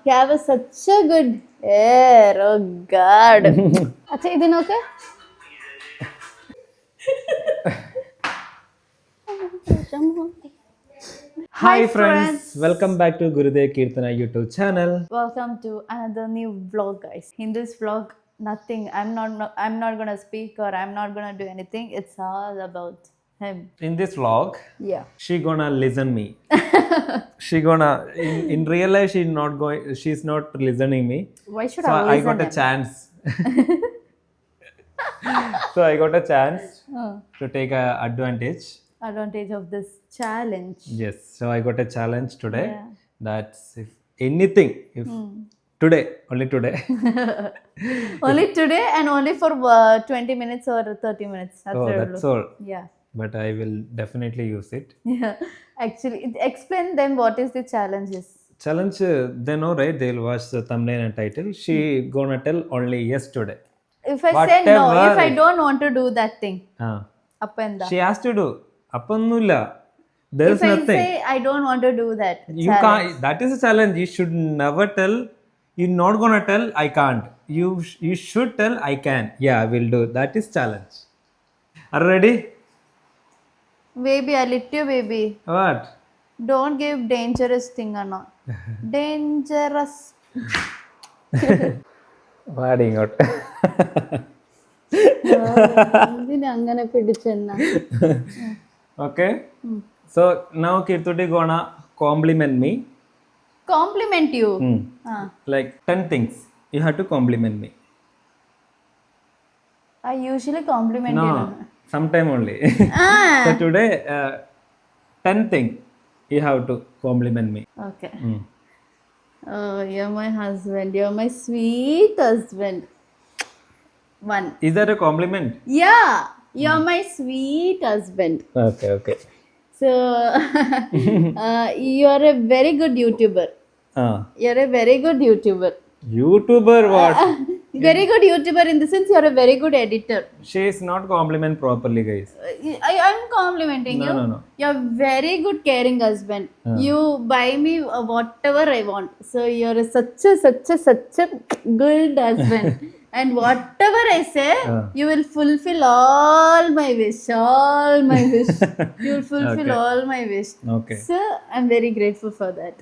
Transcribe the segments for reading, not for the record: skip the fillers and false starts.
have such a good hair. Oh God. अच्छा इधर नोके. Hi friends, welcome back to Gurudev Kirtana YouTube channel. Welcome to another new vlog, guys. In this vlog, nothing. I'm not gonna speak or I'm not gonna do anything. It's all about him. In this vlog, Yeah. she gonna listen me. She gonna in real life she's not listening me. Why should So I I listen got a him? chance. So I got a chance to take a Advantage of this challenge. Yes, so I got a challenge today. Yeah. That's if anything, if today, only today. Only today and only for 20 minutes or 30 minutes. That's Oh, what I that's will do. all. Yeah. But I will definitely use it. Yeah. Actually, explain them what is the challenges. Challenge, they know, right? They'll watch the thumbnail and title. She gonna tell only yes today. If I say no, Whatever if I don't want to do that thing, Ah. up and down. She has to do. Appannulla. There is If I nothing. say I don't want to do that, You challenge. can't. That is a challenge. You should never tell. You're not gonna tell I can't. You should tell I can. Yeah, I will do. That is challenge. Are you ready? Baby, I lit you, baby. What? Don't give dangerous thing or not. Dangerous. What ingot? എന്തിനാ അങ്ങനെ പിടിച്ചെന്ന? Okay. So now Kirtuti gonna compliment me. Compliment you. Like 10 things. You have to compliment me. I usually compliment No, you. sometime only. Ah. So today, 10 things you have to compliment me. Okay. Oh, you're my husband. You're my sweet husband. One. Is that a compliment? Yeah, you're my sweet husband. Okay. So, you're a very good YouTuber. You're a very good YouTuber. YouTuber what? Very good YouTuber in the sense you're a very good editor. She is not compliment properly, guys. I'm complimenting you. No. You're very good caring husband. You buy me whatever I want. So you're such a good husband. And whatever I say, you will fulfill all my wish. You will fulfill Okay. all my wish. Okay. So I'm very grateful for that.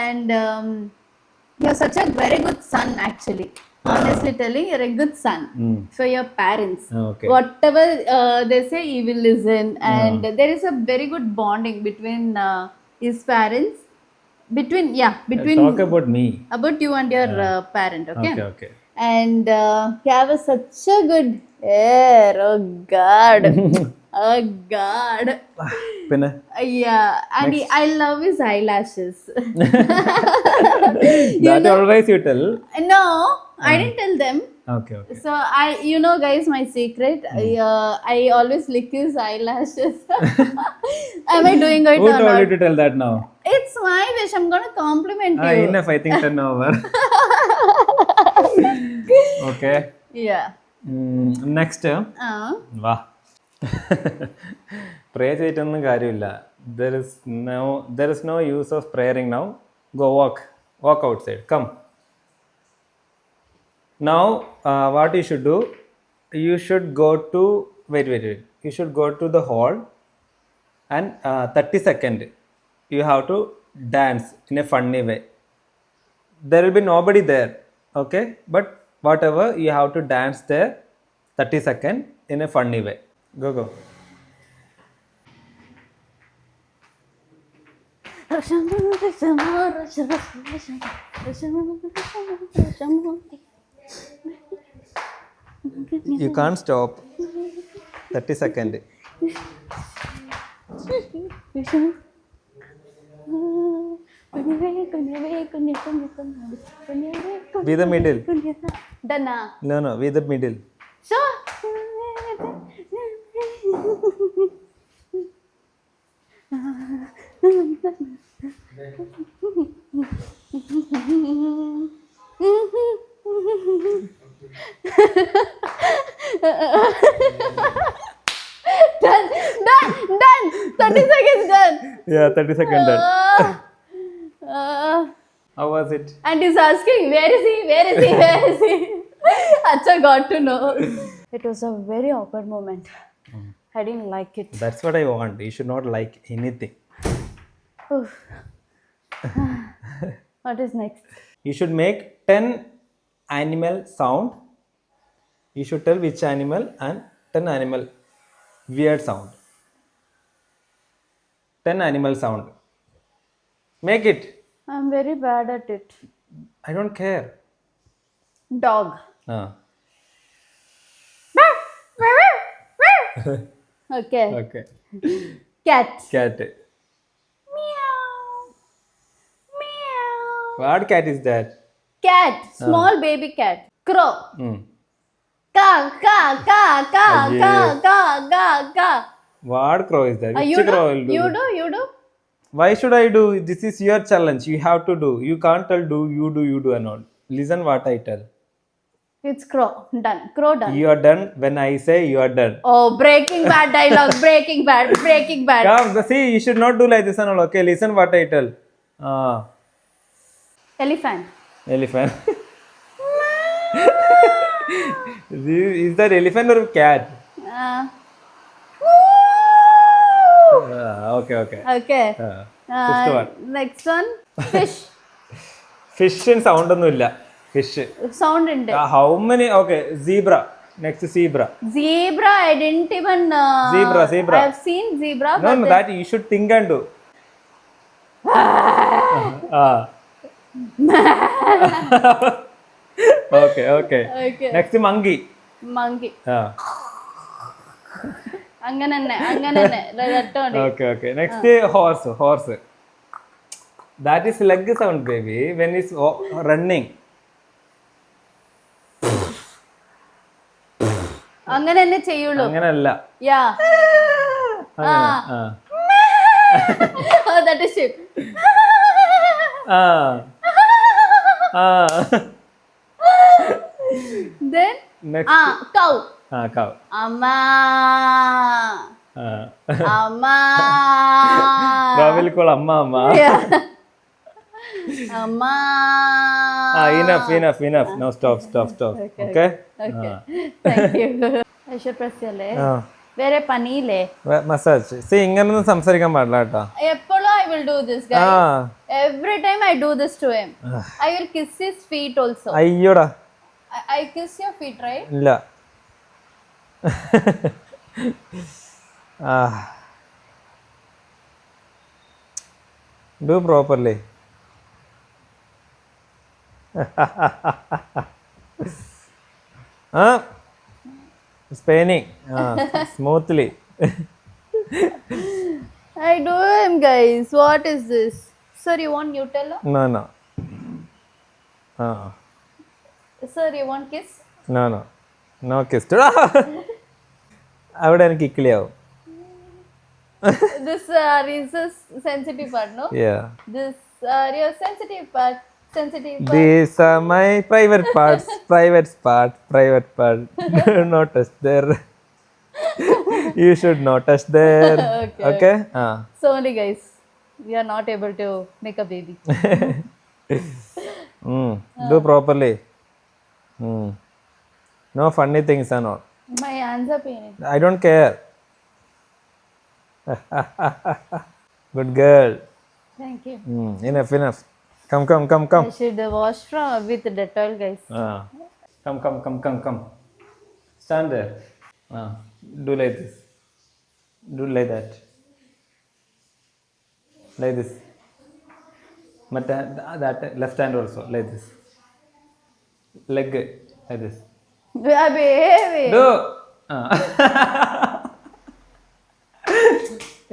And you're such a very good son, actually. Honestly telling, you're a good son for your parents. Okay. Whatever they say, he will listen. And there is a very good bonding between his parents. Between Talk about me. about you and your parent. Okay. Okay. And you have such a good hair. Oh God. Oh God. Pinna. Yeah, and I love his eyelashes. That always you tell. No, I didn't tell them. Okay. So guys, my secret. I always lick his eyelashes. Am I doing it Who or told you not? to tell that now? It's my wish. I'm gonna compliment you. Enough, I think 10 over. Okay. Yeah. Next. വാ പ്രേ ചെയ്തിട്ടൊന്നും കാര്യമില്ല. There is no use of praying now. Go walk outside. Come. Now what you should do, you should go to wait. You should go to the hall and 30 seconds you have to dance in a funny way. There will be nobody there, okay? But whatever, you have to dance there 30 seconds in a funny way. Go. You can't stop. 30 seconds. Be the middle. Done. No, be the middle. So. Done. 30 seconds done. Yeah, 30 seconds done. How was it? And he's asking, where is he? Where is he? Where is he? Acha got to know. It was a very awkward moment. I didn't like it. That's what I want. You should not like anything. Oof. What is next? You should make 10 animal sound. You should tell which animal and 10 animal weird sound. 10 animal sound. Make it. I'm very bad at it. I don't care. Dog. Ah. Okay. Okay. Cat. Cat. Meow. Meow. What cat is that? Cat. Small baby cat. Crow. Hmm. Ka, ka, ka, ka, Aye. ka, ka, ka, ka. What crow is that? Which You crow do? will do? You that? do? You do? Why should I do? This is your challenge. You have to do. You can't tell you do and all. Listen what I tell. It's crow. Done. Crow done. You are done when I say you are done. Oh, Breaking Bad dialogue. Breaking Bad. Breaking Bad. Come, see, you should not do like this and all. Okay, listen what I tell. Elephant. Elephant. Is that elephant or cat? Okay. Okay. Fifth one. Next one. Fish. Fish in sound ഒന്നുമില്ല. Fish. Sound in it. How many? Okay, zebra. Next zebra. Zebra. I didn't even. Zebra. I have seen zebra. No, but that you should think and do. Okay. Okay. Next monkey. Monkey. അങ്ങനെ അങ്ങനെ Okay. Next horse. That is leg sound, baby. When it's running. അങ്ങനെ തന്നെ ചെയ്യുള്ളൂ. അങ്ങനല്ല. Yeah. Oh, that is sheep. Then Next. cow. Cow. Amma. Amma. Cow will call amma. Yeah. Amma. Enough. Now stop. Okay? Thank you. I should press your വേറെ പണിയില്ലേ? Massage. See, ഇങ്ങനൊന്നും സംസാരിക്കാൻ പാടില്ല കേട്ടോ. എപ്പോഴും I will do this, guys. Every time I do this to him. I will kiss his feet also. അയ്യോടാ. I kiss your feet, right? ഇല്ല. Do properly. Spinning smoothly. I do him, guys. What is this? Sir, you want Nutella? No. Sir, you want kiss? No kiss. അവിടെ എനിക്ക് കിക്കിളിയാവും. This is a sensitive part, no? Yeah. This your sensitive part. These are my private parts. Private part. Not touch there. You should not touch there. Okay? Sorry, guys. We are not able to make a baby. Do properly. No funny things and all. My hands are paining. I don't care. Good girl. Thank you. Enough. Come. I should wash with Dettol, guys. Come. Stand there. Do like this. Do like that. Like this. But that left hand also. Like this. Leg. Like this. Baby. Do.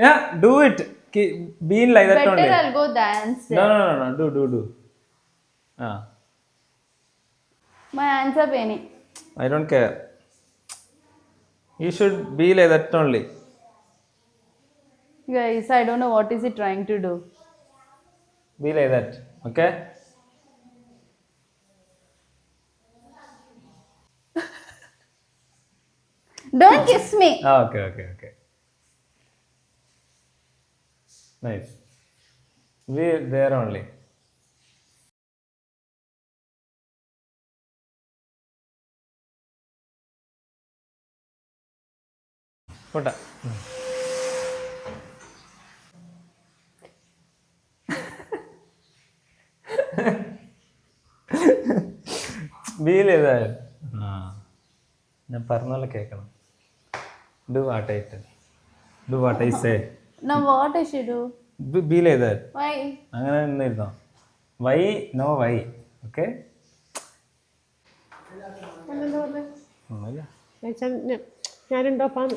Yeah, do it. Being like that Better only. I'll go dance. No. Do. My hands are paining. I don't care. You should be like that only. Guys, I don't know what is he trying to do. Be like that. Okay? Don't kiss me. Okay. Nice. We there only. പോട്ടെ. ബീൽ ചെയ്താൽ ഞാൻ പറഞ്ഞ പോലെ കേൾക്കണം. Do what I tell, do what I say. Now what I should do? ബീൽ ചെയ്താൽ Why? അങ്ങനെ നിന്നിരുന്നോ? Why no why. ഓക്കെ, ഞാനുണ്ടോപ്പാന്ന്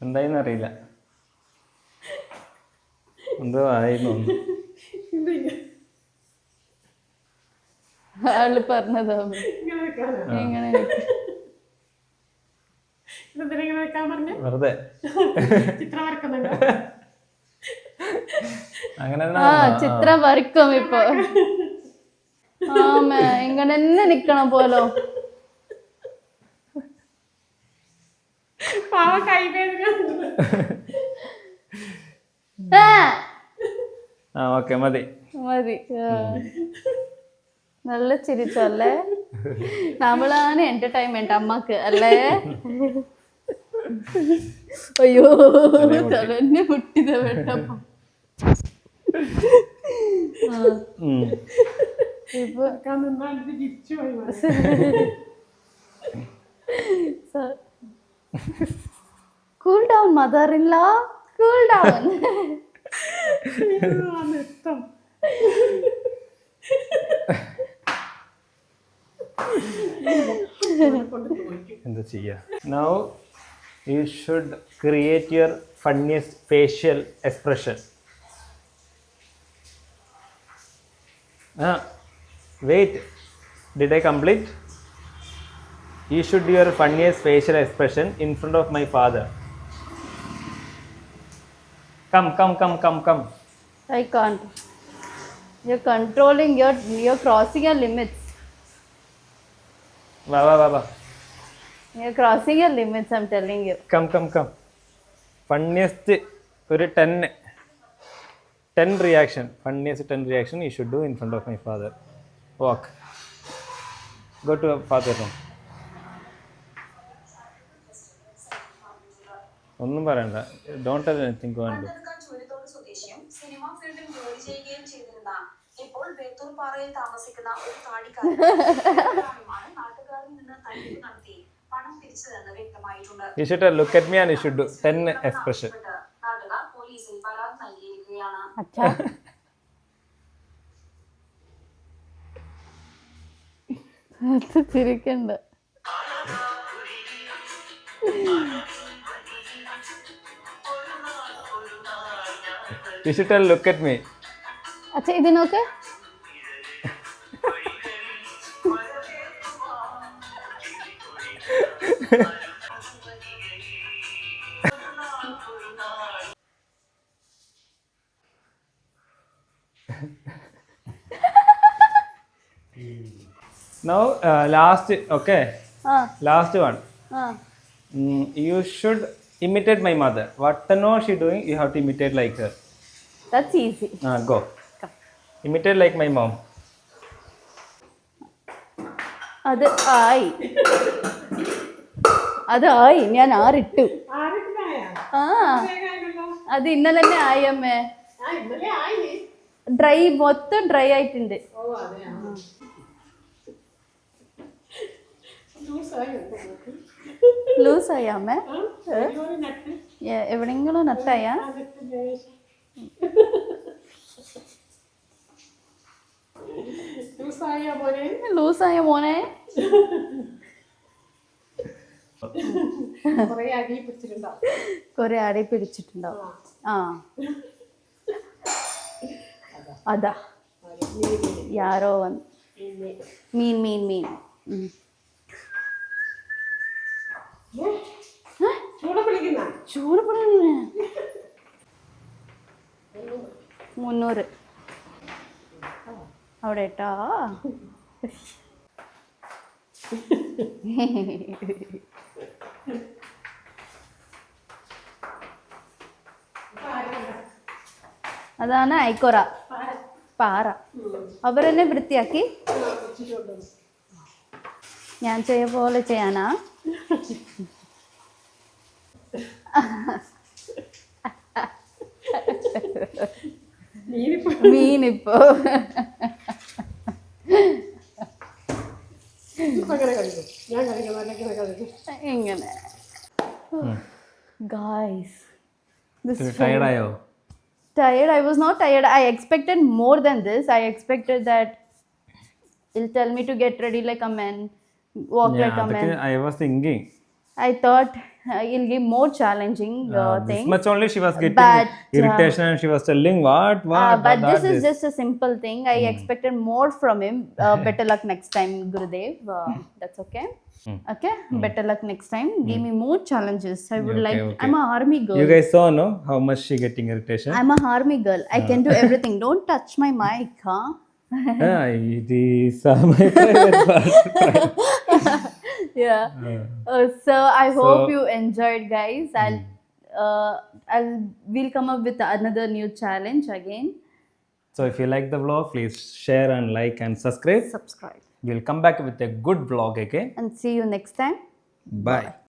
എന്തായിന്ന് അറിയില്ല, എന്തോ ആയിരുന്നു. ആള് പറഞ്ഞതോ എങ്ങനെ വെറുതെ ചിത്രം വരക്കുന്നുണ്ടോ? അങ്ങനെ ചിത്രം വരക്കും ഇപ്പൊ. ആമേ ഇങ്ങനെ തന്നെ നിക്കണം പോലോ. ഓക്കെ മതി മതി. നല്ല ചിരിച്ചല്ലേ, നമ്മളാണ് എന്റർടൈൻമെന്റ് അമ്മക്ക് അല്ലേ. അയ്യോ തലന്നെ മുട്ടിത വേണ്ടപ്പോ. Cool down mother in law, cool down. എന്താ ചെയ്യാ? Now you should create your funniest facial expression. Wait, did I complete? You should do your funniest facial expression in front of my father. Come. I can't. You're controlling, you're crossing your limits. വാ. You're crossing your limits, I'm telling you. Come. Funniest ഒരു 10 reaction. Funniest 10 reaction you should do in front of my father. Walk. Go to father room. ഒന്നും പറയണ്ട. Don't tell anything. Go and do. Cinema ഫീൽഡിൽ ജോലി ചെയ്യുകയും ചെയ്തിരുന്ന ഇപ്പോൾ ബേത്തൂർപാറയിൽ താമസിക്കുന്ന ഒരു താടിക്കാരൻ നാട്ടുകാരിൽ നിന്ന് തട്ടിപ്പ് നടത്തി പണം തിരിച്ചതെന്ന് വ്യക്തമായിട്ടുണ്ട്. You should look at me and you should do 10 expression. നാട്ടുകാർ പോലീസിൽ പരാതി നൽകിയിരിക്കുകയാണ്. അച്ഛാ ചിരിക്കണ്ട. You should look at me. അച്ഛാ ഇത് നോക്ക്. Now last, okay. Last one. You should imitate my mother. Whatever she doing, you have to imitate like her. That's easy. Go. Imitate like my mom. അത് ആയി ഞാൻ ആറിട്ടു. അത് ഇന്നലെ തന്നെ ആയി അമ്മേ. ഡ്രൈ മൊത്തം ഡ്രൈ ആയിട്ടുണ്ട്. ലൂസായി അമ്മേ? എവിടെങ്കിലും നട്ടായ? ലൂസായ മോനെ. കൊറേ അടി പിടിച്ചിട്ടുണ്ടാവും. അതാ യാരോ വന്ന് മീൻ ചൂടപ്പണി 300 അവിടെ ഇട്ടാ. അതാണ് ഐക്കൊറ പാറ. അവരെന്നെ വൃത്തിയാക്കി ഞാൻ ചെയ്യ പോലെ ചെയ്യാനാ? മീനിപ്പോ അങ്ങനെ കളിക്കും. ഞാൻ കളിക്കും, അങ്ങനെ കളിക്കും. ഇങ്ങനെ. Guys, this ടയർഡായോ? tired. I was not tired. I expected more than this. I expected that he'll tell me to get ready like a man, walk like a man. I was thinking. I thought he'll give more challenging This things. much only she was getting But, irritation and she was telling what But that, this is just a simple thing. I expected more from him. Better luck next time, Gurudev. That's okay. Okay, better luck next time. Give me more challenges. I would Okay, like. okay. I'm a army girl. You guys saw, no, how much she getting irritation. I'm a army girl. I can do everything. Don't touch my mic, huh? It is my private part. Yeah. So I hope So- you enjoyed, guys. We'll come up with another new challenge again. So if you like the vlog, please share and like and subscribe. Subscribe We'll come back with a good vlog again. and see you next time. Bye.